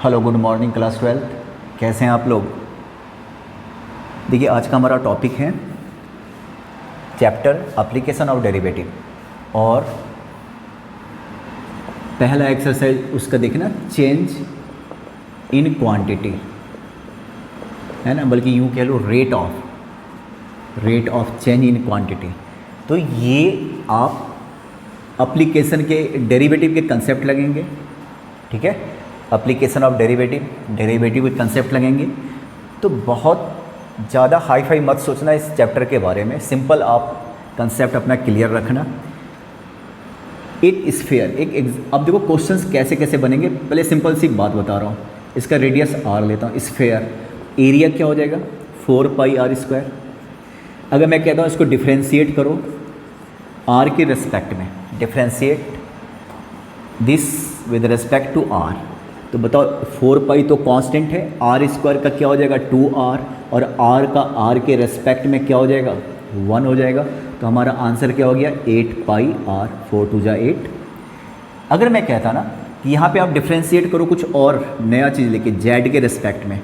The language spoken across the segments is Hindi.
Hello, good morning class 12। कैसे हैं आप लोग? देखिए, आज का हमारा टॉपिक है चैप्टर एप्लीकेशन ऑफ डेरिवेटिव, और पहला एक्सरसाइज उसका देखना चेंज इन क्वांटिटी, है ना, बल्कि यूँ कह लो rate of change in quantity. तो ये आप एप्लीकेशन के डेरिवेटिव के कंसेप्ट लगेंगे, ठीक है। एप्लीकेशन ऑफ डेरिवेटिव के कंसेप्ट लगेंगे। तो बहुत ज़्यादा हाई फाई मत सोचना इस चैप्टर के बारे में, सिंपल आप कंसेप्ट अपना क्लियर रखना। एक स्फीयर, अब देखो क्वेश्चंस कैसे कैसे बनेंगे। पहले सिंपल सी बात बता रहा हूँ, इसका रेडियस r लेता हूँ। स्फीयर एरिया क्या हो जाएगा 4πr²। अगर मैं कहता हूँ इसको डिफ्रेंशिएट करो r के रिस्पेक्ट में, differentiate this with respect to r, तो बताओ 4π तो कांस्टेंट है, r² का क्या हो जाएगा 2r, और r का r के रिस्पेक्ट में क्या हो जाएगा 1 हो जाएगा। तो हमारा आंसर क्या हो गया 8πr, 4 2 जा 8। अगर मैं कहता ना कि यहाँ पे आप डिफ्रेंशिएट करो कुछ और नया चीज़ लेके z के रिस्पेक्ट में,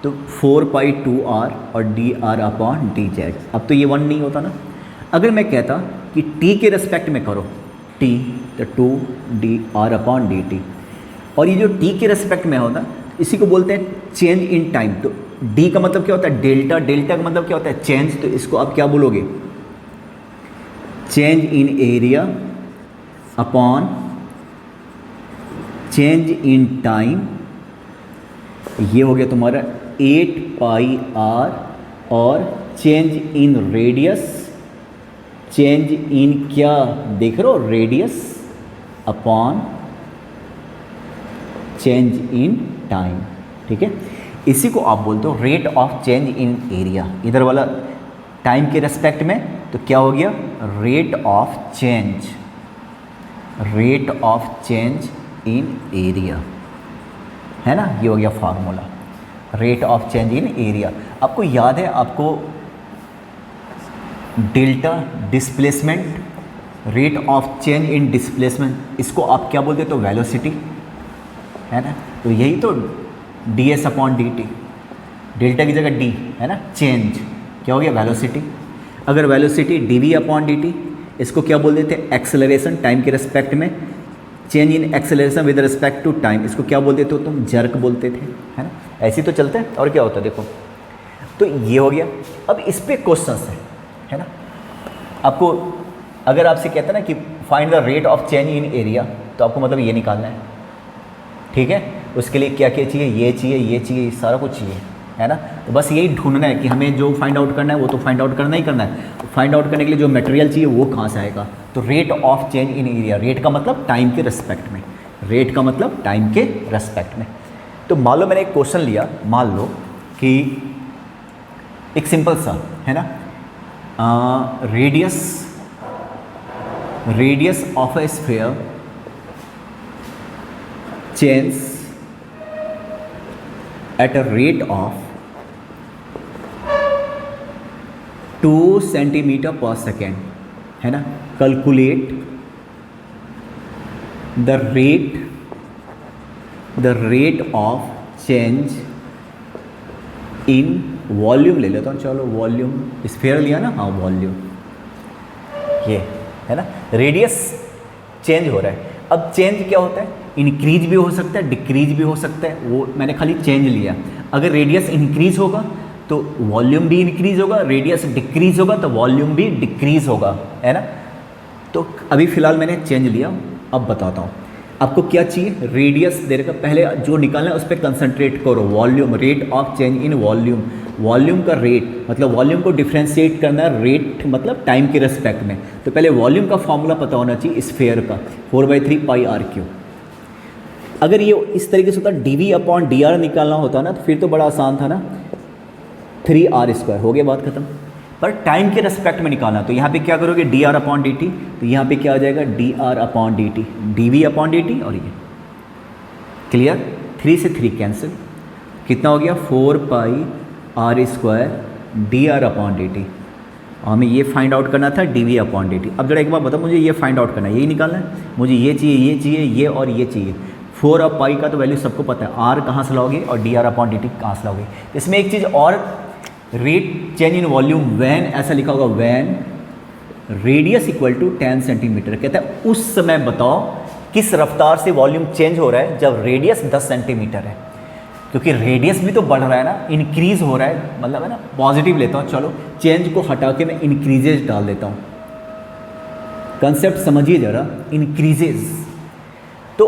तो 4π 2r और dr/dz। अब तो ये 1 नहीं होता ना। अगर मैं कहता कि t के रिस्पेक्ट में करो t, तो 2dr/dt, और ये जो t के रिस्पेक्ट में होता इसी को बोलते हैं चेंज इन टाइम। तो d का मतलब क्या होता है डेल्टा, डेल्टा का मतलब क्या होता है चेंज। तो इसको आप क्या बोलोगे change in area upon change in time. ये हो गया तुम्हारा 8πr, और change in radius, change in क्या देख रहे हो radius upon change in time, ठीक है। इसी को आप बोलते हो rate of change in area. इधर वाला टाइम के रेस्पेक्ट में, तो क्या हो गया rate of change in area, है ना। ये हो गया formula rate of change in area. आपको याद है, आपको delta displacement, rate of change in displacement, इसको आप क्या बोलते हो तो वेलोसिटी, है ना। तो यही तो ds/dt, डेल्टा की जगह d, है ना। चेंज क्या हो गया वेलोसिटी। अगर वेलोसिटी dv/dt, इसको क्या बोल देते हैं एक्सेलरेशन, टाइम के रिस्पेक्ट में। Change in acceleration with respect to time, इसको क्या बोल देते हो तुम जर्क बोलते थे, है ना। ऐसे ही तो चलते हैं। और क्या होता है देखो, तो ये हो गया। अब इस पे क्वेश्चंस है ना। आपको अगर आपसे कहता है ना कि find the rate of change in area, तो आपको मतलब ये निकालना है, ठीक है। उसके लिए क्या क्या चाहिए, ये चाहिए, ये चाहिए, सारा कुछ चाहिए, है ना। तो बस यही ढूंढना है कि हमें जो फाइंड आउट करना है वो तो फाइंड आउट करना ही करना है। फाइंड आउट करने के लिए जो मटेरियल चाहिए वो कहाँ से आएगा, तो rate of change in area. Rate का मतलब टाइम के रिस्पेक्ट में, रेट का मतलब टाइम के रिस्पेक्ट में। तो मान लो मैंने एक क्वेश्चन लिया, मान लो कि एक सिंपल सा, है ना, radius of A sphere change at a rate of 2 centimetre per second, है ना। Calculate the rate of change in volume. ले लेता हूँ, चलो वॉल्यूम, स्फीयर लिया ना, हाँ वॉल्यूम, ये है ना। रेडियस चेंज हो रहा है। अब चेंज क्या होता है, इंक्रीज भी हो सकता है, डिक्रीज भी हो सकता है, वो मैंने खाली चेंज लिया। अगर रेडियस इंक्रीज होगा तो वॉल्यूम भी इंक्रीज होगा, रेडियस डिक्रीज होगा तो वॉल्यूम भी डिक्रीज होगा, है ना। तो अभी फ़िलहाल मैंने चेंज लिया। अब बताता हूँ आपको क्या चाहिए, रेडियस दे रखा, पहले जो निकालना है उस पर कंसंट्रेट करो। Volume, rate of change in volume, volume का रेट मतलब वॉल्यूम को डिफ्रेंशिएट करना है, रेट मतलब टाइम के रिस्पेक्ट में। तो पहले वॉल्यूम का फॉर्मूला पता होना चाहिए स्फीयर का, 4/3πr³। अगर ये इस तरीके से होता dv/dr निकालना होता ना, तो फिर तो बड़ा आसान था ना, 3r², हो गया बात खत्म। पर टाइम के रिस्पेक्ट में निकालना, तो यहाँ पे क्या करोगे dr/dt, तो यहाँ पे क्या आ जाएगा dr/dt, dv/dt, और ये क्लियर। 3 से 3 कैंसिल, कितना हो गया 4πr² dr/dt। हमें ये फाइंड आउट करना था dv/dt। अब जरा एक बार बताओ, मुझे ये फाइंड आउट करना है, यही निकालना है मुझे, ये चाहिए, ये चाहिए, ये और ये चाहिए। 4 और पाई का तो वैल्यू सबको पता है, आर कहाँ से लाओगे और d r upon d t कहाँ से लाओगे। इसमें एक चीज़ और, rate change in volume when ऐसा लिखा होगा, when radius equal to 10 centimetre. कहता है उस समय बताओ किस रफ्तार से वॉल्यूम चेंज हो रहा है जब रेडियस 10 सेंटीमीटर है, क्योंकि रेडियस भी तो बढ़ रहा है ना, इंक्रीज हो रहा है, मतलब है ना, पॉजिटिव लेता हूँ। चलो चेंज को हटा के मैं इंक्रीजेज डाल देता हूँ, कंसेप्ट समझिए जरा, इंक्रीजेज। तो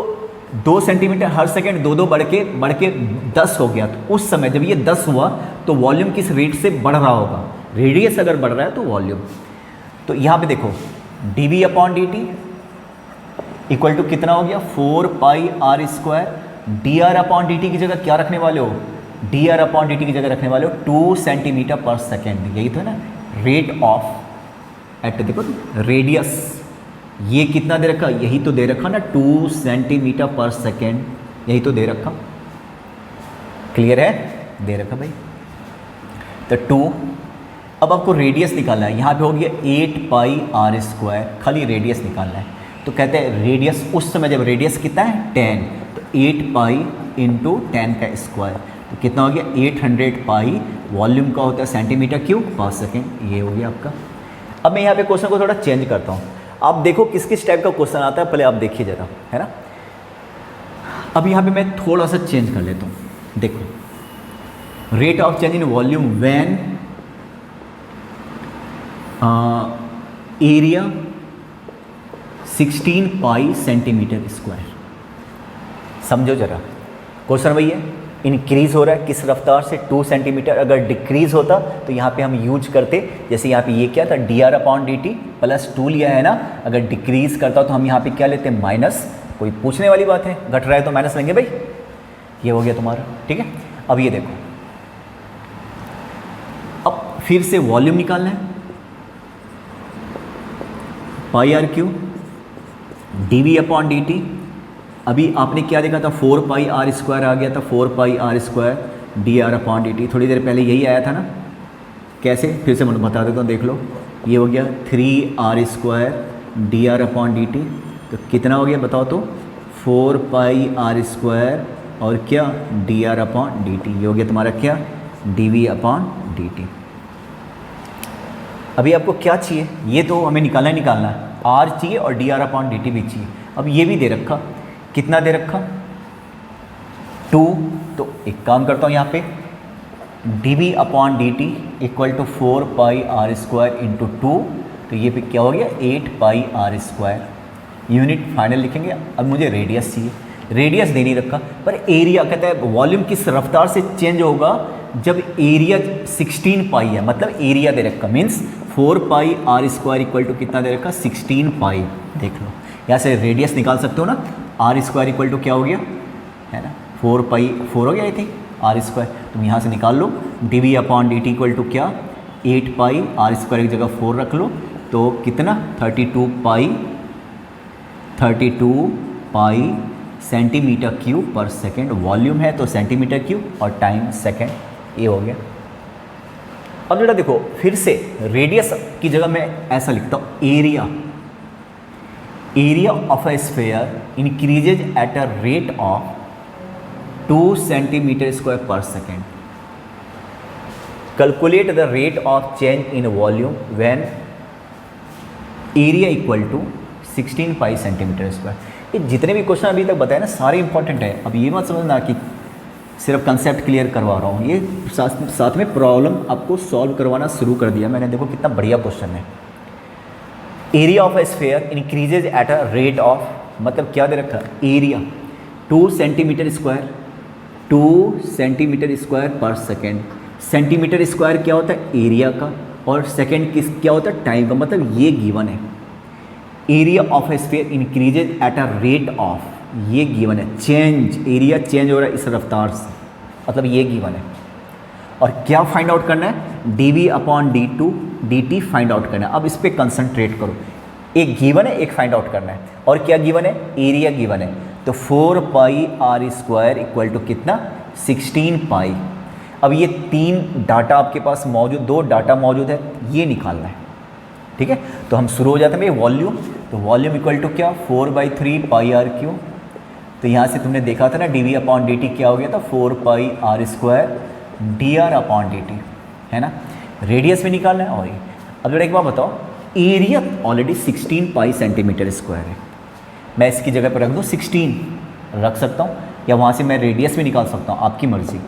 2 सेंटीमीटर हर सेकेंड 2 बढ़ के 10 हो गया। तो उस समय जब ये 10 हुआ तो वॉल्यूम किस रेट से बढ़ रहा होगा, रेडियस अगर बढ़ रहा है तो वॉल्यूम। तो यहाँ पे देखो d v upon d t equal to कितना हो गया, 4 pi r square. D r upon d t की जगह क्या रखने वाले हो, d r upon d t की जगह रखने वाले हो 2 सेंटीमीटर पर सेकेंड। यही तो है ना, रेट ऑफ एट, देखो रेडियस ये कितना दे रखा, यही तो दे रखा ना, 2 सेंटीमीटर पर सेकेंड, यही तो दे रखा। क्लियर है, दे रखा भाई। तो 2, अब आपको रेडियस निकालना है। यहाँ पे हो गया 8 पाई आर स्क्वायर, खाली रेडियस निकालना है। तो कहते हैं रेडियस उस समय जब रेडियस कितना है 10, तो 8 पाई इंटू 10 का स्क्वायर, तो कितना हो गया 800 पाई। वॉल्यूम का होता है सेंटीमीटर क्यूब पर सेकेंड, ये हो गया आपका। अब मैं यहाँ पे क्वेश्चन को थोड़ा चेंज करता हूँ। आप देखो किस किस टाइप का क्वेश्चन आता है, पहले आप देखिए जरा, है ना। अब यहाँ पे मैं थोड़ा सा चेंज कर लेता हूँ। देखो rate of change in volume when area 16 pi centimetre square. समझो जरा क्वेश्चन वही है, इंक्रीज हो रहा है किस रफ्तार से 2 सेंटीमीटर। अगर डिक्रीज होता तो यहाँ पे हम यूज करते, जैसे यहाँ पे ये क्या था, D r upon d T plus 2 लिया है ना। अगर डिक्रीज करता तो हम यहाँ पे क्या लेते, माइनस। कोई पूछने वाली बात है, घट रहा है तो माइनस लेंगे भाई। ये हो गया तुम्हारा, ठीक है। अब ये देखो, अब फिर से वॉल्यूम निकालना है, pi r cube d v upon d t. अभी आपने क्या देखा था, 4 पाई आर स्क्वायर आ गया था, 4 pi r square d r upon d t. थोड़ी देर पहले यही आया था ना, कैसे फिर से मैं बता देता हूँ, देख लो। ये हो गया 3 r square d r upon d t. तो कितना हो गया बताओ तो, 4 पाई आर स्क्वायर और क्या d r upon d t. ये हो गया तुम्हारा क्या, d v upon d t. अभी आपको क्या चाहिए, ये तो हमें निकालना ही निकालना है, आर चाहिए और d r upon d T भी चाहिए। अब ये भी दे रखा, कितना दे रखा 2। तो एक काम करता हूँ यहाँ पे, d v upon d t equal to 4 pi r square into 2। तो ये पे क्या हो गया 8 pi r square. Unit final लिखेंगे। अब मुझे रेडियस चाहिए, रेडियस दे नहीं रखा, पर एरिया कहता है वॉल्यूम किस रफ्तार से चेंज होगा जब एरिया 16 पाई है, मतलब एरिया दे रखा, means 4 pi r square equal to कितना दे रखा 16 पाई। देख लो यहाँ से रेडियस निकाल सकते हो ना, आर स्क्वायर इक्वल टू क्या हो गया, है ना 4 पाई 4 हो गया आई थिंक आर स्क्वायर। तुम यहाँ से निकाल लो, d v upon d t equal to क्या 8 पाई, आर स्क्वायर की जगह 4 रख लो, तो कितना 32 पाई सेंटीमीटर क्यूब पर सेकेंड। वॉल्यूम है तो सेंटीमीटर क्यूब और टाइम सेकेंड, ये हो गया। अब जरा देखो फिर से रेडियस की जगह मैं ऐसा लिखता हूँ, area of a sphere increases at a rate of 2 centimetre square per second. Calculate the rate of change in volume when area equal to 16 pi centimetre square. ये जितने भी क्वेश्चन अभी तक बताए ना सारे इंपॉर्टेंट है। अब ये मत समझना कि सिर्फ कंसेप्ट क्लियर करवा रहा हूँ, ये साथ में प्रॉब्लम आपको सॉल्व करवाना शुरू कर दिया मैंने। देखो कितना बढ़िया क्वेश्चन है। Area of A sphere increases at a rate of, मतलब क्या दे रखा area 2 centimetre square, 2 centimetre square per second. Centimetre square क्या होता है एरिया का, और सेकेंड किस क्या होता है टाइम का, मतलब ये गिवन है। Area of A sphere increases at a rate of, ये गिवन है, चेंज एरिया चेंज हो रहा है इस रफ्तार से, मतलब ये गिवन है। और क्या फाइंड आउट करना है, d v upon d to d t find out करना है। अब इस पर कंसंट्रेट करो, एक गिवन है एक फाइंड आउट करना है। और क्या गिवन है, एरिया गिवन है। तो 4 pi r square equal to कितना 16 पाई। अब ये 3 डाटा आपके पास मौजूद, 2 डाटा मौजूद है, ये निकालना है, ठीक है। तो हम शुरू हो जाते हैं भाई वॉल्यूम। तो वॉल्यूम इक्वल टू क्या 4/3 पाई आर क्यू। तो यहाँ से तुमने देखा था ना डी अपॉन डी टी क्या हो गया था, 4 pi r square d r upon d t, है ना। रेडियस भी निकालना है। और ये अब जरा एक बात बताओ, area already 16 pi centimetre square है, मैं इसकी जगह पर रख दूँ 16 रख सकता हूँ, या वहाँ से मैं रेडियस भी निकाल सकता हूँ, आपकी मर्ज़ी।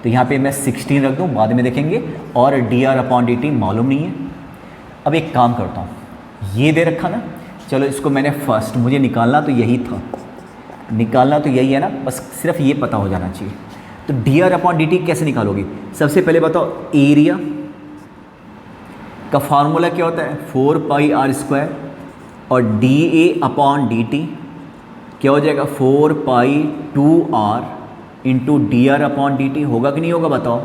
तो यहाँ पे मैं 16 रख दूँ, बाद में देखेंगे। और d r upon d T मालूम नहीं है। अब एक काम करता हूँ, ये दे रखा ना, चलो इसको मैंने फर्स्ट, मुझे निकालना तो यही था, निकालना तो यही है ना, बस सिर्फ ये पता हो जाना चाहिए। तो D r upon d T कैसे निकालोगी? सबसे पहले बताओ, एरिया का फार्मूला क्या होता है, 4 पाई आर स्क्वायर, और d a upon d t क्या हो जाएगा, 4 pi 2 r into d r upon d t. होगा कि नहीं होगा बताओ?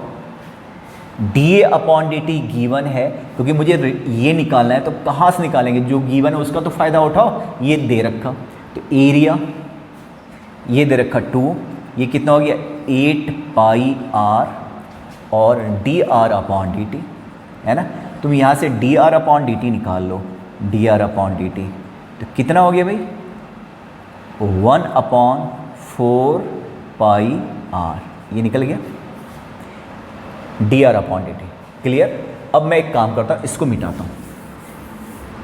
D a upon d t given है, क्योंकि मुझे ये निकालना है, तो कहाँ से निकालेंगे? जो गिवन है उसका तो फ़ायदा उठाओ। ये दे रखा, तो एरिया ये दे रखा 2, ये कितना हो गया 8 पाई आर और d r upon d t, है ना। तुम यहाँ से d r upon d t निकाल लो, d r upon d t, तो कितना हो गया भाई, 1/4 पाई आर, ये निकल गया D r upon d T. Clear? अब मैं एक काम करता हूँ, इसको मिटाता हूँ।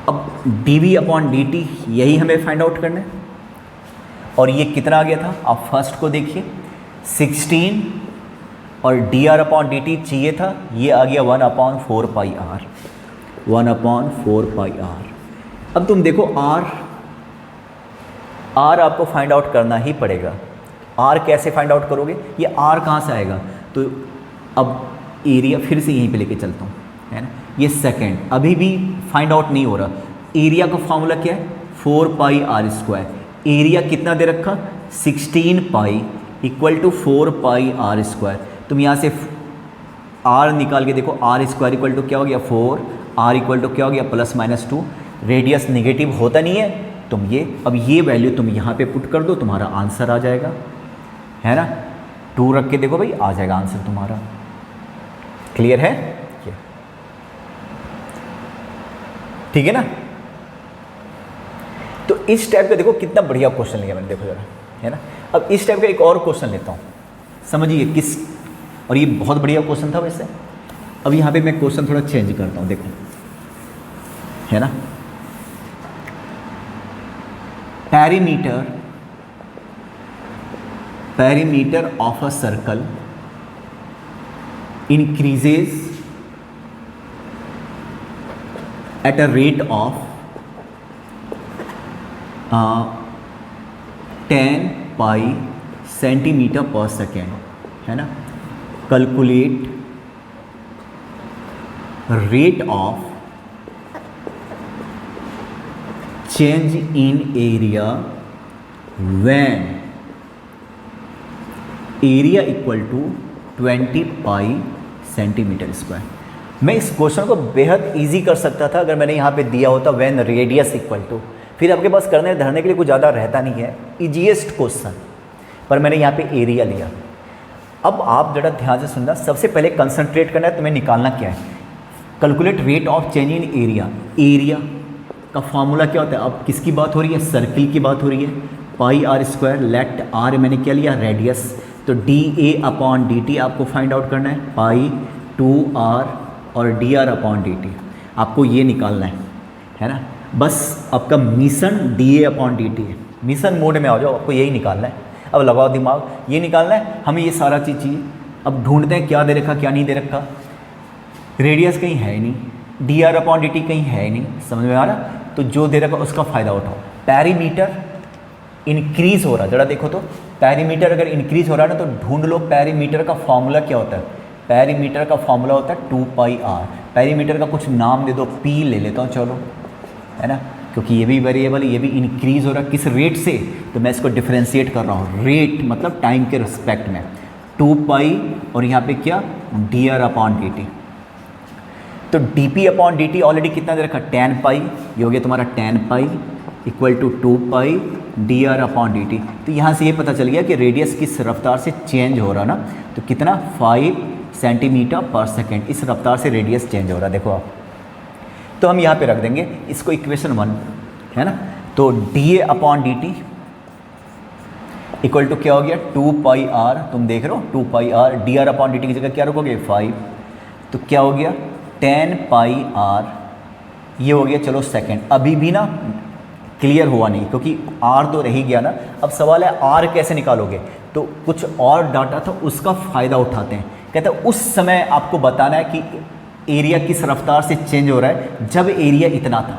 अब d v upon d t यही हमें फाइंड आउट करना है, और ये कितना आ गया था, आप फर्स्ट को देखिए 16, और d r upon d T चाहिए था, ये आ गया 1/4 पाई आर, 1/4 पाई आर। अब तुम देखो आर आपको फाइंड आउट करना ही पड़ेगा। आर कैसे फाइंड आउट करोगे? ये आर कहाँ से आएगा? तो अब एरिया फिर से यहीं पे लेके चलता हूँ, है ना। ये सेकंड अभी भी फाइंड आउट नहीं हो रहा। एरिया का फॉर्मूला क्या है, 4 पाई आर स्क्वायर। एरिया कितना दे रखा, 16 pi equal to 4 pi r square. तुम यहाँ से आर निकाल के देखो, आर स्क्वायर इक्वल टू क्या हो गया 4, आर इक्वल टू क्या हो गया +-2। रेडियस नेगेटिव होता नहीं है, तुम ये अब ये वैल्यू तुम यहाँ पे पुट कर दो, तुम्हारा आंसर आ जाएगा, है ना। 2 रख के देखो भाई, आ जाएगा आंसर तुम्हारा। क्लियर है? ठीक है ना। तो इस टाइप का देखो कितना बढ़िया क्वेश्चन लिया मैंने, देखो जरा, है ना। अब इस टाइप का एक और क्वेश्चन लेता हूँ, समझिए किस, और ये बहुत बढ़िया क्वेश्चन था वैसे। अब यहाँ पे मैं क्वेश्चन थोड़ा चेंज करता हूँ, देखो, है ना। perimeter of a circle increases at a rate of 10 pi centimetre per second, है ना। Calculate rate of change in area when area equal to 20 pi centimetre square. मैं इस क्वेश्चन को बेहद इजी कर सकता था अगर मैंने यहाँ पे दिया होता व्हेन रेडियस इक्वल टू, फिर आपके पास करने धरने के लिए कुछ ज़्यादा रहता नहीं है, इजीएस्ट क्वेश्चन, पर मैंने यहाँ पे एरिया लिया। अब आप ज़रा ध्यान से सुनना, सबसे पहले कंसंट्रेट करना है, तुम्हें निकालना क्या है, calculate rate of change in area. Area का फॉर्मूला क्या होता है, अब किसकी बात हो रही है, सर्किल की बात हो रही है, pi r square, late are मैंने क्या लिया, रेडियस, तो d a upon d T आपको फाइंड आउट करना है, पाई 2r और d r upon d T आपको ये निकालना है ना। बस आपका mission D a upon d t है, मिशन मोड में आ जाओ, आपको यही निकालना है। अब लगाओ दिमाग, ये निकालना है हमें, ये सारा चीज़ चाहिए। अब ढूंढते हैं क्या दे रखा क्या नहीं दे रखा, रेडियस कहीं है ही नहीं, D r upon d T कहीं है ही नहीं, समझ में आ रहा। तो जो दे रखा उसका फ़ायदा उठाओ। पेरीमीटर इंक्रीज़ हो रहा, जरा देखो तो, पेरीमीटर अगर इंक्रीज़ हो रहा है ना, तो ढूंढ लो पेरीमीटर का फॉर्मूला क्या होता है। पेरीमीटर का फॉर्मूला होता है 2 पाई आर। पेरीमीटर का कुछ नाम दे दो, पी ले लेता हूँ चलो, है ना, क्योंकि ये भी वेरिएबल, ये भी इंक्रीज़ हो रहा है, किस रेट से, तो मैं इसको डिफ्रेंशिएट कर रहा हूँ, रेट मतलब टाइम के रिस्पेक्ट में, 2 पाई और यहाँ पे क्या, d r upon d t. तो d p upon d t already कितना दे रखा, 10 पाई, ये हो गया तुम्हारा 10 pi equal to 2 pi d r upon d t. तो यहाँ से ये पता चल गया कि रेडियस किस रफ्तार से चेंज हो रहा ना, तो कितना 5 सेंटीमीटर पर सेकेंड, इस रफ्तार से रेडियस चेंज हो रहा, देखो आप। तो हम यहाँ पे रख देंगे इसको इक्वेशन 1, है ना। तो d a upon d t equal to क्या हो गया 2 पाई आर, तुम देख रहे हो 2 pi r, d r upon d t की जगह क्या रखोगे 5, तो क्या हो गया 10 पाई आर, ये हो गया। चलो सेकंड, अभी भी ना क्लियर हुआ नहीं क्योंकि आर तो रह ही गया ना। अब सवाल है आर कैसे निकालोगे, तो कुछ और डाटा था उसका फ़ायदा उठाते हैं। कहते हैं उस समय आपको बताना है कि एरिया किस रफ्तार से चेंज हो रहा है जब एरिया इतना था,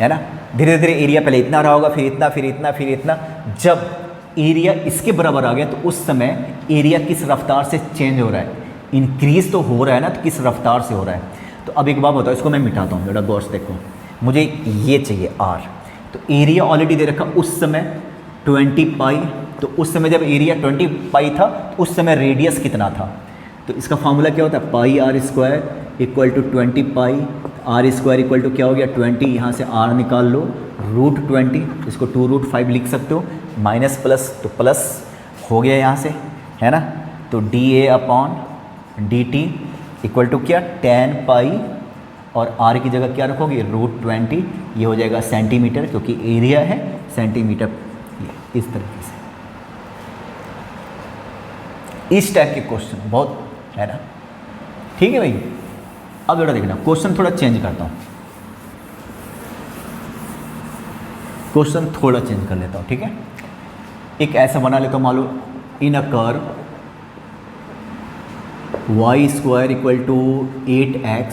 है ना। धीरे धीरे एरिया पहले इतना रहा होगा, फिर इतना, फिर इतना, फिर इतना। जब एरिया इसके बराबर आ गया तो उस समय एरिया किस रफ्तार से चेंज हो रहा है, इंक्रीज तो हो रहा है ना, तो किस रफ्तार से हो रहा है। तो अब एक बात बताओ, इसको मैं मिटाता हूँ, जरा गौर से देखो, मुझे ये चाहिए आर। तो एरिया ऑलरेडी दे रखा उस समय 20 पाई, तो उस समय जब एरिया 20 पाई था तो उस समय रेडियस कितना था। तो इसका फार्मूला क्या होता है, pi r square equal to 20 pi r square equal to क्या हो गया 20, यहाँ से आर निकाल लो रूट 20, इसको 2√5 लिख सकते हो, माइनस प्लस तो प्लस हो गया यहाँ से, है ना। तो d a upon d t equal to क्या 10 पाई और आर की जगह क्या रखोगे √20, ये हो जाएगा सेंटीमीटर क्योंकि एरिया है सेंटीमीटर। इस तरीके से इस टाइप के क्वेश्चन बहुत है ना, ठीक है भाई। अब जरा देखना, क्वेश्चन थोड़ा चेंज करता हूँ, क्वेश्चन थोड़ा चेंज कर लेता हूँ, ठीक है। एक ऐसा बना लेता हूँ, मान लो in a curve y square equal to 8x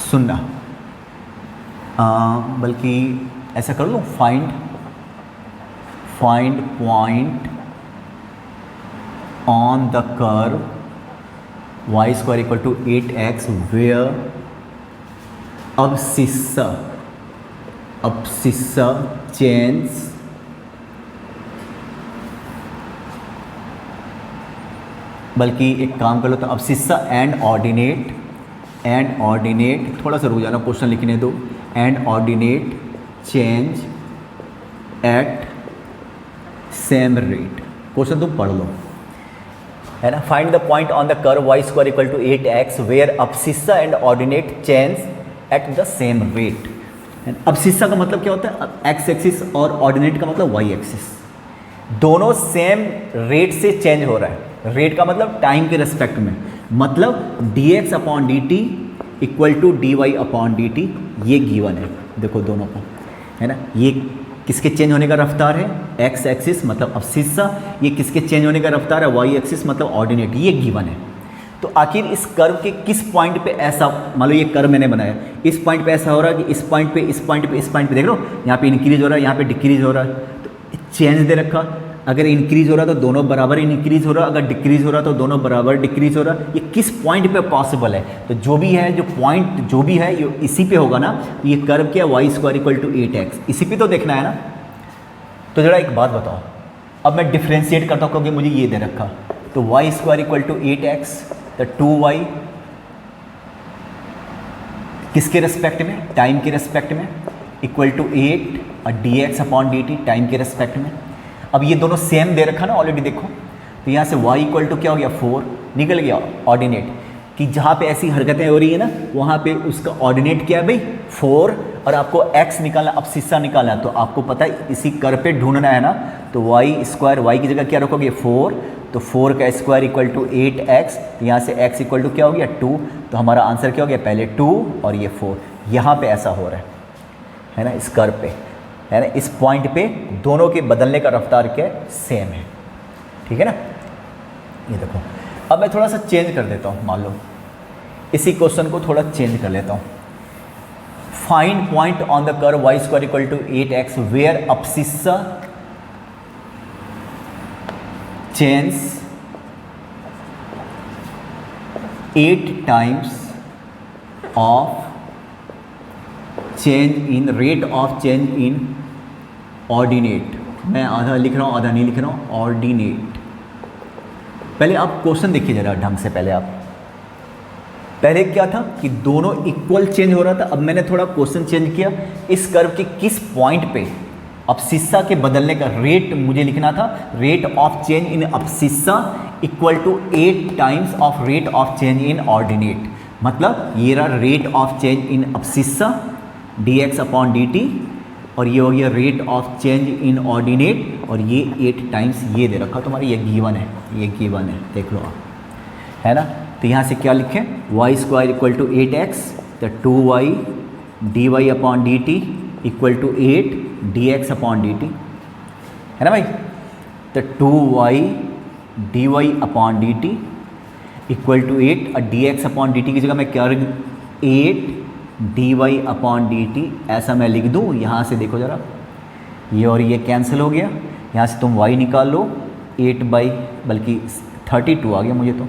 सुनना, बल्कि ऐसा कर लो, find point on the curve y square equal to 8x where abscissa change बल्कि एक काम कर लो, तो abscissa एंड ऑर्डिनेट थोड़ा सा रुक जाना, क्वेश्चन लिखने दो, and ordinate change at same rate. Question तुम पढ़ लो, है ना। Find the point on the curve y square equal to 8x where abscissa and ordinate change at the same rate. abscissa का मतलब क्या होता है, एक्स एक्सिस, और ऑर्डिनेट का मतलब वाई एक्सिस, दोनों सेम रेट से चेंज हो रहा है। रेट का मतलब टाइम के रिस्पेक्ट में, मतलब dx upon d t equal to d y upon d t, ये गिवन है देखो दोनों को, है ना। ये किसके चेंज होने का रफ्तार है, एक्स एक्सिस मतलब abscissa, ये किसके चेंज होने का रफ्तार है, वाई एक्सिस मतलब ऑर्डिनेट, ये गिवन है। तो आखिर इस कर्व के किस पॉइंट पे ऐसा, मान लो ये कर्व मैंने बनाया, इस पॉइंट पे ऐसा हो रहा है कि इस पॉइंट पे देख लो, यहाँ पे इंक्रीज हो रहा है, यहाँ पे डिक्रीज हो रहा है, तो चेंज दे रखा। अगर इंक्रीज हो रहा है तो दोनों बराबर इंक्रीज हो रहा है, अगर डिक्रीज हो रहा है तो दोनों बराबर डिक्रीज हो रहा है। ये किस पॉइंट पे पॉसिबल है, तो जो भी है, जो पॉइंट जो भी है ये इसी पे होगा ना। तो ये कर्व क्या है, Y square equal to 8x, इसी पे तो देखना है ना। तो जरा एक बात बताओ, अब मैं डिफ्रेंशिएट करता हूँ क्योंकि मुझे ये दे रखा, तो y square equal to 8x, तो 2y किसके रेस्पेक्ट में, टाइम के रेस्पेक्ट में, इक्वल टू 8 और dx अपॉन dt टाइम के रेस्पेक्ट में। अब ये दोनों सेम दे रखा ना ऑलरेडी, देखो तो यहाँ से y इक्वल टू क्या हो गया 4, निकल गया ऑर्डिनेट, कि जहाँ पे ऐसी हरकतें हो रही है ना वहाँ पे उसका ऑर्डिनेट क्या है भाई 4, और आपको x निकालना, abscissa निकालना, तो आपको पता है इसी कर्व पे ढूंढना है ना। तो वाई स्क्वायर, वाई की जगह क्या रखोगे 4, तो 4 का स्क्वायर इक्वल टू 8x, यहाँ से x इक्वल टू क्या हो गया 2, तो हमारा आंसर क्या हो गया, पहले 2 और ये 4। यहाँ पे ऐसा हो रहा है ना, इस कर्व पे, है ना, इस पॉइंट पे दोनों के बदलने का रफ्तार क्या है, सेम है, ठीक है ना। ये देखो, अब मैं थोड़ा सा चेंज कर देता हूँ, मान लो इसी क्वेश्चन को थोड़ा चेंज कर लेता हूँ। Find point on the curve y square equal to 8x where abscissa change 8 times of change in rate of change in ordinate। मैं आधा लिख रहा हूँ आधा नहीं लिख रहा हूँ, ऑर्डिनेट। पहले आप क्वेश्चन देखिए जरा ढंग से, पहले क्या था कि दोनों इक्वल चेंज हो रहा था, अब मैंने थोड़ा क्वेश्चन चेंज किया, इस कर्व के किस पॉइंट पे abscissa के बदलने का रेट मुझे लिखना था, rate of change in abscissa equal to 8 times of rate of change in ordinate. मतलब ये रहा rate of change in abscissa dx upon dt और ये हो गया rate of change in ordinate, और ये 8 टाइम्स ये दे रखा तुम्हारा, ये गिवन है, ये गिवन है, देख लो आप, है ना। तो यहाँ से क्या लिखें, Y square equal to 8x, तो 2y dy upon d t equal to 8 dx upon d t, है ना भाई। तो 2y dy upon d t equal to 8, और dx अपॉन डी टी की जगह मैं क्या रख, 8 dy अपॉन डी टी ऐसा मैं लिख दूँ। यहाँ से देखो ज़रा, ये और ये कैंसिल हो गया, यहाँ से तुम y निकाल लो, 8 बाई बल्कि 32 आ गया मुझे। तो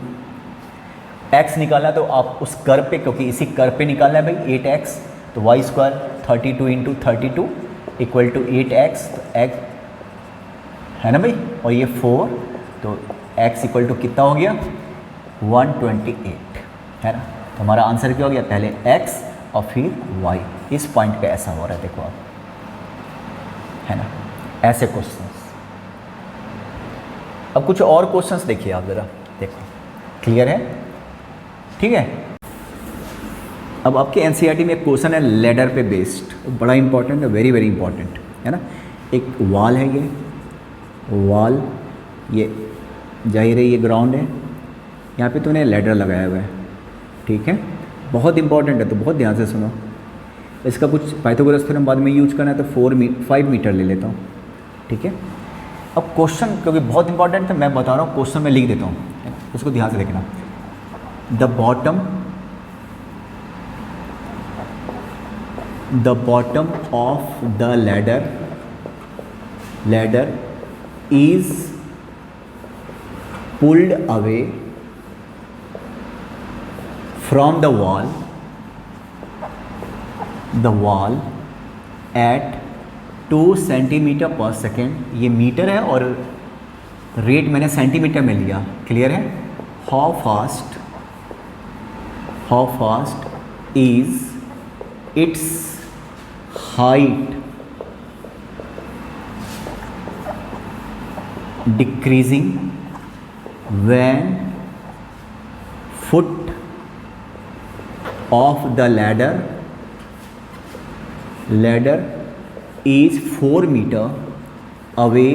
x निकालना तो आप उस कर्व पे, क्योंकि इसी कर्व पे निकालना है भाई 8x, तो y square 32 into 32 equal to 8x, तो x है ना भाई, और ये 4, तो x इक्वल टू कितना हो गया 128, है ना। तो हमारा आंसर क्या हो गया, पहले x और फिर y। इस पॉइंट पे ऐसा हो रहा है, देखो आप, है ना, ऐसे क्वेश्चंस। अब कुछ और क्वेश्चंस देखिए आप ज़रा, देखो क्लियर है, ठीक है। अब आपके एनसीईआरटी में एक क्वेश्चन है लेडर पे बेस्ड, बड़ा इंपॉर्टेंट है, वेरी वेरी इंपॉर्टेंट, है ना। एक वॉल है, ये वॉल, ये जाहिर है ये ग्राउंड है, यहाँ पे तूने लेडर लगाया हुआ है, ठीक है, बहुत इंपॉर्टेंट है, तो बहुत ध्यान से सुनो। इसका कुछ पाइथागोरस थ्योरम बाद में यूज करना है, तो 5 मीटर ले लेता हूँ, ठीक है। अब क्वेश्चन क्योंकि बहुत इंपॉर्टेंट है, मैं बता रहा हूँ, क्वेश्चन में लिख देता हूँ, उसको ध्यान से देखना। The bottom of the ladder is pulled away from the wall at 2 centimetre per second. ये मीटर है और रेट मैंने सेंटीमीटर में लिया, क्लियर है। How fast is its height decreasing when foot of the ladder is 4 metre away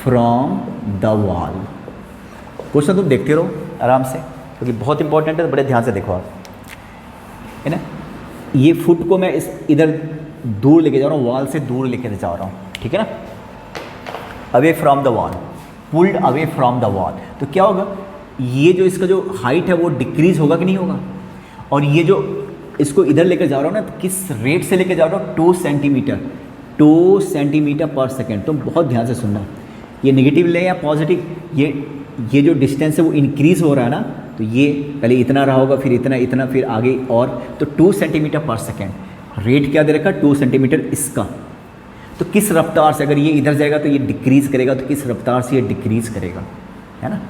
from the wall. Question तुम देखते रहो आराम से, क्योंकि बहुत इंपॉर्टेंट है, तो बड़े ध्यान से देखो आप, है ना। ये फुट को मैं इस इधर दूर लेके जा रहा हूँ, वॉल से दूर लेके जा रहा हूँ, ठीक है ना, away from the wall, pulled away from the wall. तो क्या होगा, ये जो इसका जो हाइट है वो डिक्रीज होगा कि नहीं होगा, और ये जो इसको इधर लेकर जा रहा हूँ ना, तो किस रेट से लेकर जा रहा हूँ, 2 सेंटीमीटर पर सेकेंड। तुम बहुत ध्यान से सुनना, ये नेगेटिव ले या पॉजिटिव, ये जो डिस्टेंस है वो इंक्रीज़ हो रहा है ना, तो ये पहले इतना रहा होगा, फिर इतना, फिर आगे और, तो 2 सेंटीमीटर पर सेकेंड। रेट क्या दे रखा, 2 सेंटीमीटर इसका। तो किस रफ्तार से, अगर ये इधर जाएगा तो ये डिक्रीज़ करेगा, तो किस रफ्तार से ये डिक्रीज़ करेगा, है ना।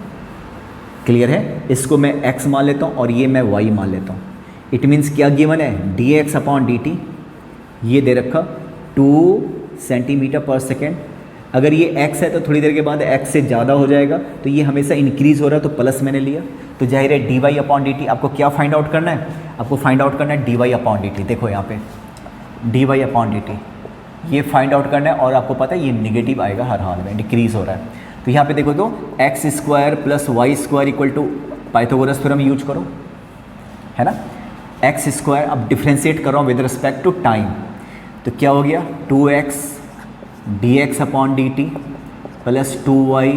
क्लियर है। इसको मैं x मान लेता हूँ और ये मैं y मान लेता हूँ। इट मीन्स क्या गिवन है, dx अपॉन dt, ये दे रखा 2 सेंटीमीटर पर सेकेंड। अगर ये x है तो थोड़ी देर के बाद x से ज़्यादा हो जाएगा, तो ये हमेशा इंक्रीज़ हो रहा है, तो प्लस मैंने लिया। तो जाहिर है dy अपॉन dt, आपको क्या फाइंड आउट करना है, आपको फाइंड आउट करना है dy अपॉन dt। देखो यहाँ पे dy अपॉन dt ये फाइंड आउट करना है, और आपको पता है ये निगेटिव आएगा हर हाल में, डिक्रीज़ हो रहा है। तो यहाँ पे देखो तो x square plus y square equal to Pythagoras theorem use करो, है ना। एक्स स्क्वायर अब डिफ्रेंशिएट कर रहा हूँ विद रिस्पेक्ट टू टाइम, तो क्या हो गया 2x dx upon dt plus 2y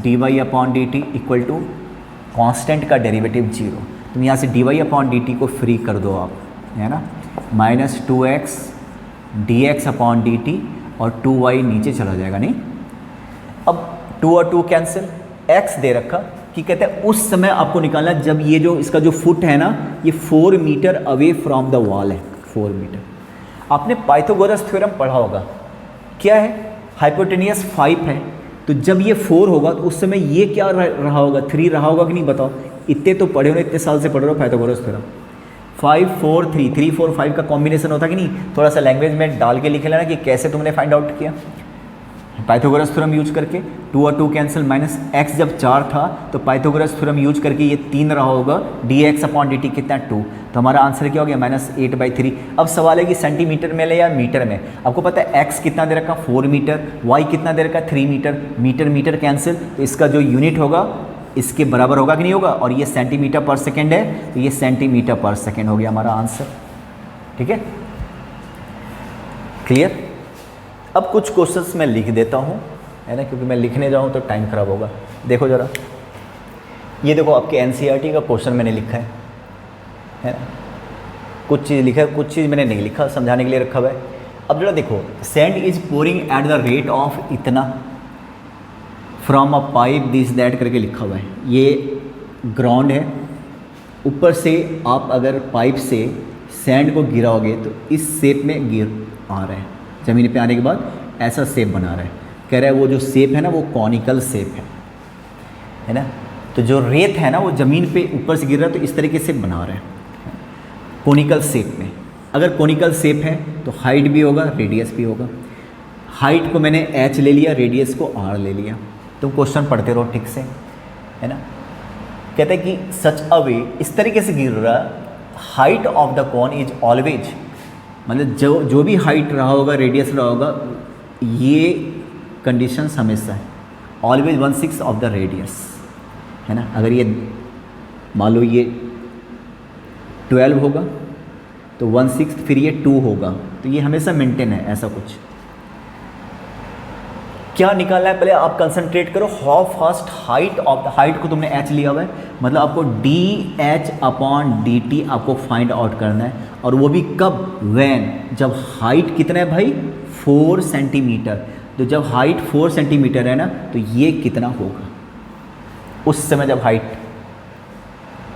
dy upon dt equal to constant का डेरिवेटिव 0। तुम यहाँ से dy अपॉन dt को फ्री कर दो आप, है ना, minus 2x dx upon dt और 2y नीचे चला जाएगा, नहीं। अब 2 और 2 कैंसिल, x दे रखा कि कहते हैं उस समय आपको निकालना जब ये जो इसका जो फुट है ना, ये 4 metre away from the wall है, 4 मीटर। आपने पाइथागोरस थ्योरम पढ़ा होगा, क्या है, हाइपोटेनियस 5 है, तो जब ये 4 होगा तो उस समय ये क्या रहा होगा, 3 रहा होगा कि नहीं, बताओ। इतने तो पढ़े हो, इतने साल से पढ़ रहे हो पाइथागोरस थ्योरम। 5 4 3 3 4 5 का कॉम्बिनेशन होता कि नहीं, थोड़ा सा लैंग्वेज में डाल के लिख लेना कि कैसे तुमने फाइंड आउट किया। पाइथागोरस थ्योरम यूज करके 2 और 2 कैंसिल, माइनस x जब 4 था तो पाइथागोरस थ्योरम यूज करके ये 3 रहा होगा, dx अपॉन dt कितना 2, तो हमारा आंसर क्या हो गया -8/3। अब सवाल है कि सेंटीमीटर में ले या मीटर में। आपको पता है x कितना दे रखा 4 मीटर, y कितना दे रखा 3 मीटर, मीटर मीटर कैंसिल, तो इसका जो यूनिट होगा इसके बराबर होगा कि नहीं होगा, और ये सेंटीमीटर पर सेकेंड है तो ये सेंटीमीटर पर सेकेंड हो गया हमारा आंसर। ठीक है, क्लियर। अब कुछ क्वेश्चंस मैं लिख देता हूँ, है ना, क्योंकि मैं लिखने जाऊँ तो टाइम खराब होगा। देखो ज़रा, ये देखो आपके एनसीईआरटी का क्वेश्चन मैंने लिखा है ना, कुछ चीज़ लिखा है, कुछ चीज़ मैंने नहीं लिखा, समझाने के लिए रखा हुआ है। अब जरा देखो, sand is pouring at the rate of इतना from a pipe this that करके लिखा हुआ है। ये ग्राउंड है, ऊपर से आप अगर पाइप से सैंड को गिराओगे तो इस शेप में गिर आ रहा है, ज़मीन पे आने के बाद ऐसा शेप बना रहा है। कह रहा है वो जो शेप है ना वो कॉनिकल शेप है ना, तो जो रेत है ना वो ज़मीन पे ऊपर से गिर रहा है तो इस तरीके से बना रहा है कॉनिकल शेप में। अगर कॉनिकल शेप है तो हाइट भी होगा, रेडियस भी होगा। हाइट को मैंने h ले लिया, रेडियस को r ले लिया। तुम क्वेश्चन पढ़ते रहो ठीक से, है ना। कहते हैं कि सच अ वे, इस तरीके से गिर रहा, height of the cone is always, मतलब जो भी हाइट रहा होगा, रेडियस रहा होगा, ये कंडीशंस हमेशा है, ऑलवेज 1/6 ऑफ द रेडियस, है ना। अगर ये मान लो ये 12 होगा तो 1/6 फिर ये 2 होगा, तो ये हमेशा मेंटेन है, ऐसा कुछ। क्या निकालना है पहले आप कंसंट्रेट करो, how fast height of the, height को तुमने h लिया हुआ है, मतलब आपको dh/dt आपको फाइंड आउट करना है, और वो भी कब, व्हेन, जब हाइट कितना है भाई 4 सेंटीमीटर। तो जब हाइट 4 सेंटीमीटर है ना तो ये कितना होगा उस समय जब हाइट,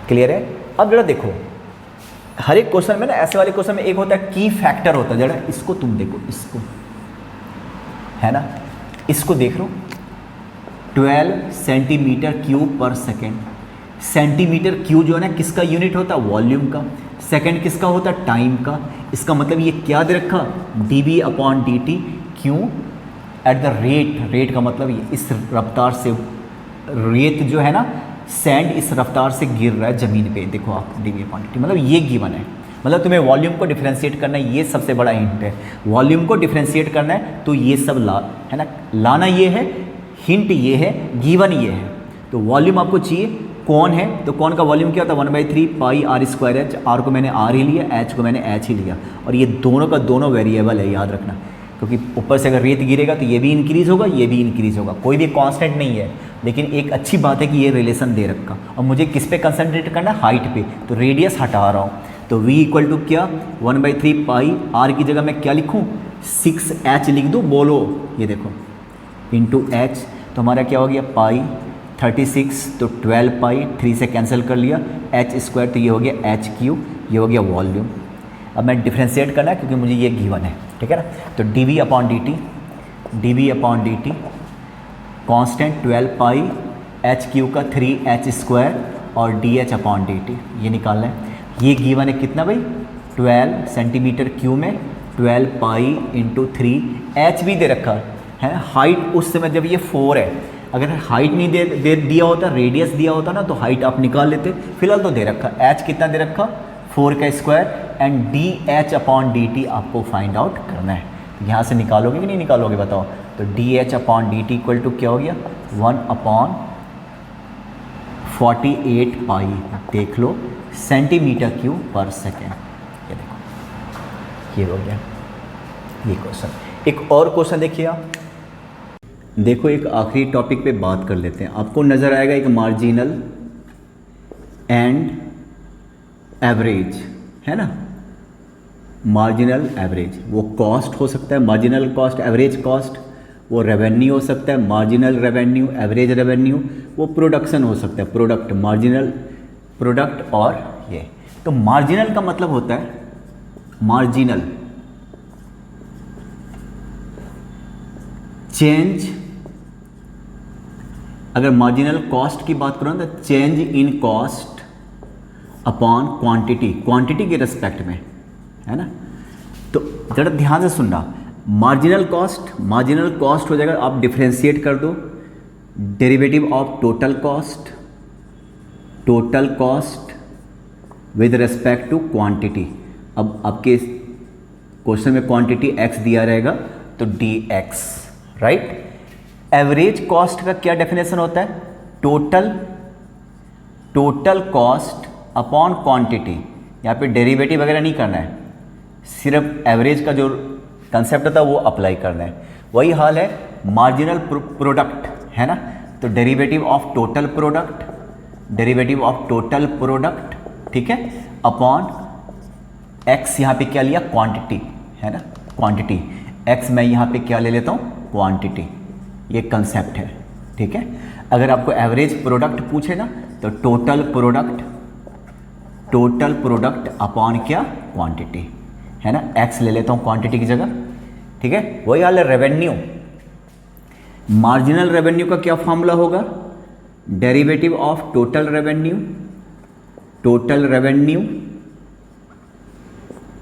क्लियर है। अब जरा देखो, हर एक क्वेश्चन में ना, ऐसे वाले क्वेश्चन में एक होता है की फैक्टर होता है, जरा इसको तुम देखो, इसको, है ना, इसको देख लो, 12 सेंटीमीटर क्यूब पर सेकेंड। सेंटीमीटर क्यूब जो है ना किसका यूनिट होता है, वॉल्यूम का। सेकेंड किसका होता है, टाइम का। इसका मतलब ये क्या दे रखा, dv/dt, क्यों, एट द रेट, रेट का मतलब ये इस रफ्तार से, रेत जो है ना, सैंड इस रफ्तार से गिर रहा है ज़मीन पे, देखो आप dv/dt, मतलब ये गिवन है, मतलब तुम्हें वॉल्यूम को डिफरेंशिएट करना है, ये सबसे बड़ा हिंट है। वॉल्यूम को डिफरेंशिएट करना है तो ये सब ला, है ना, लाना ये है, हिंट ये है, गिवन ये है। तो वॉल्यूम आपको चाहिए, कौन है तो कौन का वॉल्यूम क्या होता है, 1/3 पाई r²h, r को मैंने r ही लिया, h को मैंने h ही लिया, और ये दोनों का दोनों वेरिएबल है, याद रखना, क्योंकि ऊपर से अगर रेत गिरेगा तो ये भी इंक्रीज़ होगा, ये भी इंक्रीज़ होगा, कोई भी कांस्टेंट नहीं है। लेकिन एक अच्छी बात है कि ये रिलेशन दे रखा, और मुझे किस पे कंसंट्रेट करना है, हाइट पे, तो रेडियस हटा रहा हूँ, तो v = क्या, 1/3 पाई, r की जगह मैं क्या लिखूँ, 6h लिख दूँ, बोलो, ये देखो, इंटू h, तो हमारा क्या हो गया, पाई 36, तो 12 पाई, 3 से कैंसिल कर लिया, h², तो ये हो गया h3, ये हो गया वॉल्यूम। अब मैं डिफ्रेंशिएट करना है क्योंकि मुझे ये गिवन है, ठीक है ना। तो dv/dt कांस्टेंट 12 पाई, h³ का 3h² और dh/dt, ये निकालना है। ये गिवन है कितना भाई, 12 सेंटीमीटर क्यूब में 12 पाई इंटू 3, h भी दे रखा है। हाइट उस समय जब ये 4 है, अगर हाइट नहीं दे दिया होता, रेडियस दिया होता ना, तो हाइट आप निकाल लेते, फिलहाल तो दे रखा, h कितना दे रखा, 4 का स्क्वायर, एंड dh/dt आपको फाइंड आउट करना है। यहाँ से निकालोगे कि नहीं निकालोगे बताओ, तो dh/dt इक्वल टू क्या हो गया, 1/48 पाई, देख लो, सेंटीमीटर क्यूब पर सेकेंड। ये देखो, ये हो गया ये क्वेश्चन। एक और क्वेश्चन देखिए आप, देखो एक आखिरी टॉपिक पे बात कर लेते हैं। आपको नज़र आएगा एक मार्जिनल एंड एवरेज, है ना, मार्जिनल एवरेज, वो कॉस्ट हो सकता है, मार्जिनल कॉस्ट, एवरेज कॉस्ट, वो रेवेन्यू हो सकता है, मार्जिनल रेवेन्यू, एवरेज रेवेन्यू, वो प्रोडक्शन हो सकता है, प्रोडक्ट, मार्जिनल प्रोडक्ट, और ये। तो मार्जिनल का मतलब होता है, मार्जिनल चेंज, अगर मार्जिनल कॉस्ट की बात करो तो change in cost upon quantity, quantity के रिस्पेक्ट में, है ना। तो जरा ध्यान से सुनना, मार्जिनल कॉस्ट हो जाएगा, आप डिफ्रेंशिएट कर दो, derivative of total cost with respect to quantity. अब आपके क्वेश्चन में क्वांटिटी x दिया रहेगा तो dx, राइट। एवरेज कॉस्ट का क्या डेफिनेशन होता है? Total cost upon quantity. यहाँ पे डेरिवेटिव वगैरह नहीं करना है, सिर्फ एवरेज का जो कंसेप्ट होता है वो अप्लाई करना है। वही हाल है मार्जिनल प्रोडक्ट, है ना, तो डेरिवेटिव ऑफ टोटल प्रोडक्ट, ठीक है, अपॉन x, यहाँ पे क्या लिया? क्वांटिटी, है ना, क्वांटिटी। x मैं यहाँ पे क्या ले लेता हूँ? क्वांटिटी। ये कंसेप्ट है, ठीक है। अगर आपको एवरेज प्रोडक्ट पूछे ना तो टोटल प्रोडक्ट अपॉन क्या? क्वांटिटी, है ना, x ले लेता हूँ क्वांटिटी की जगह, ठीक है। वही हाल है रेवेन्यू। मार्जिनल रेवेन्यू का क्या फॉर्मूला होगा? Derivative of total revenue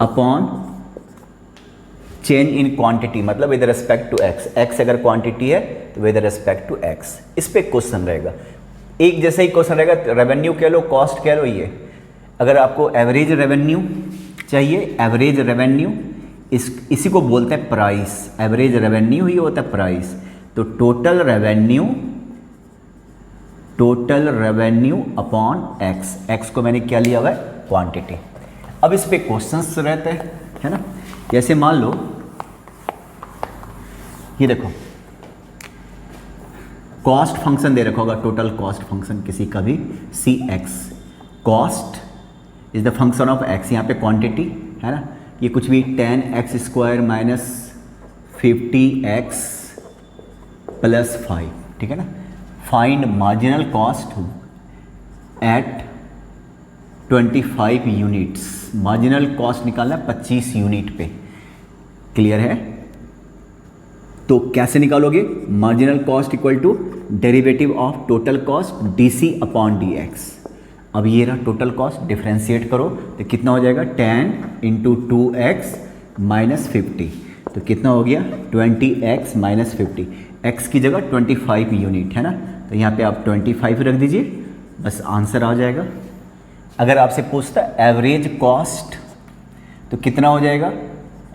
upon change in quantity, मतलब विद रेस्पेक्ट टू x अगर क्वांटिटी है तो विद रेस्पेक्ट टू x। इस पे क्वेश्चन रहेगा, एक जैसा ही क्वेश्चन रहेगा, रेवेन्यू कह लो, कॉस्ट कह लो। ये अगर आपको एवरेज रेवेन्यू चाहिए, एवरेज रेवेन्यू इसी को बोलते हैं प्राइस। एवरेज रेवेन्यू ही होता है प्राइस। तो टोटल रेवेन्यू अपॉन x को मैंने क्या लिया हुआ है? क्वांटिटी। अब इस पे क्वेश्चंस रहते हैं, है ना। जैसे मान लो ये देखो, कॉस्ट फंक्शन दे रखा होगा, टोटल कॉस्ट फंक्शन किसी का भी, Cx। Cost is the function of x, यहाँ पे क्वांटिटी, है ना, ये कुछ भी 10x² माइनस 50x प्लस 5, ठीक है ना। Find marginal cost at 25 units. Marginal cost निकालना है 25 यूनिट पे, क्लियर है। तो कैसे निकालोगे? Marginal cost equal to derivative of total cost dc upon dx। अब ये रहा टोटल कॉस्ट, डिफ्रेंशिएट करो तो कितना हो जाएगा? 10 इंटू 2x माइनस 50, तो कितना हो गया? 20x minus 50। x की जगह 25 यूनिट, है ना, तो यहाँ पे आप 25 रख दीजिए, बस आंसर आ जाएगा। अगर आपसे पूछता है एवरेज कॉस्ट तो कितना हो जाएगा?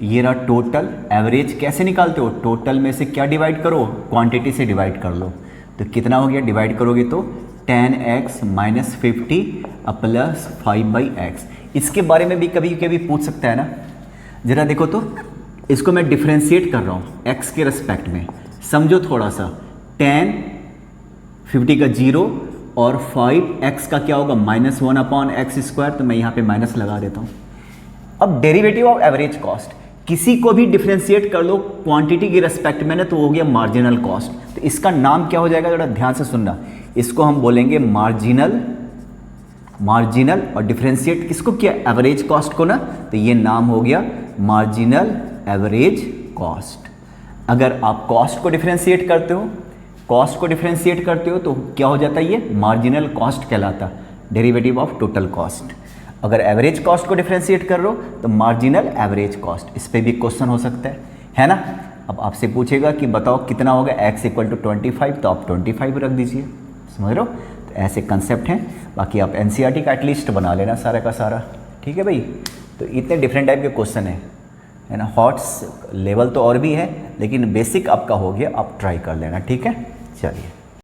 ये रहा टोटल। एवरेज कैसे निकालते हो? टोटल में से क्या डिवाइड करो? क्वांटिटी से डिवाइड कर लो, तो कितना हो गया? डिवाइड करोगे तो 10x माइनस 50 प्लस 5/x। इसके बारे में भी कभी कभी पूछ सकता है ना, ज़रा देखो तो, इसको मैं डिफ्रेंशिएट कर रहा हूँ x के रिस्पेक्ट में, समझो थोड़ा सा। 10, 50 का 0 और 5x का क्या होगा? -1 अपॉन x², तो मैं यहाँ पे माइनस लगा देता हूँ। अब डेरिवेटिव ऑफ एवरेज कॉस्ट, किसी को भी डिफ्रेंशिएट कर लो क्वांटिटी के रिस्पेक्ट में ना, तो हो गया मार्जिनल कॉस्ट। तो इसका नाम क्या हो जाएगा? थोड़ा ध्यान से सुनना, इसको हम बोलेंगे मार्जिनल और डिफ्रेंशिएट किसको किया? एवरेज कॉस्ट को ना, तो ये नाम हो गया मार्जिनल एवरेज कॉस्ट। अगर आप कॉस्ट को डिफ्रेंशिएट करते हो तो क्या हो जाता है? ये मार्जिनल कॉस्ट कहलाता, डेरिवेटिव ऑफ टोटल कॉस्ट। अगर एवरेज कॉस्ट को डिफ्रेंशिएट कर रहे हो तो मार्जिनल एवरेज कॉस्ट। इस पे भी क्वेश्चन हो सकता है ना। अब आपसे पूछेगा कि बताओ कितना होगा x इक्वल टू 25, तो आप 25 रख दीजिए, समझ रहे हो। तो ऐसे कंसेप्ट हैं, बाकी आप NCERT का एटलीस्ट बना लेना सारा का सारा, ठीक है भाई। तो इतने डिफरेंट टाइप के क्वेश्चन है ना। हॉट्स लेवल तो और भी है, लेकिन बेसिक आपका हो गया, आप ट्राई कर लेना, ठीक है। चलिए।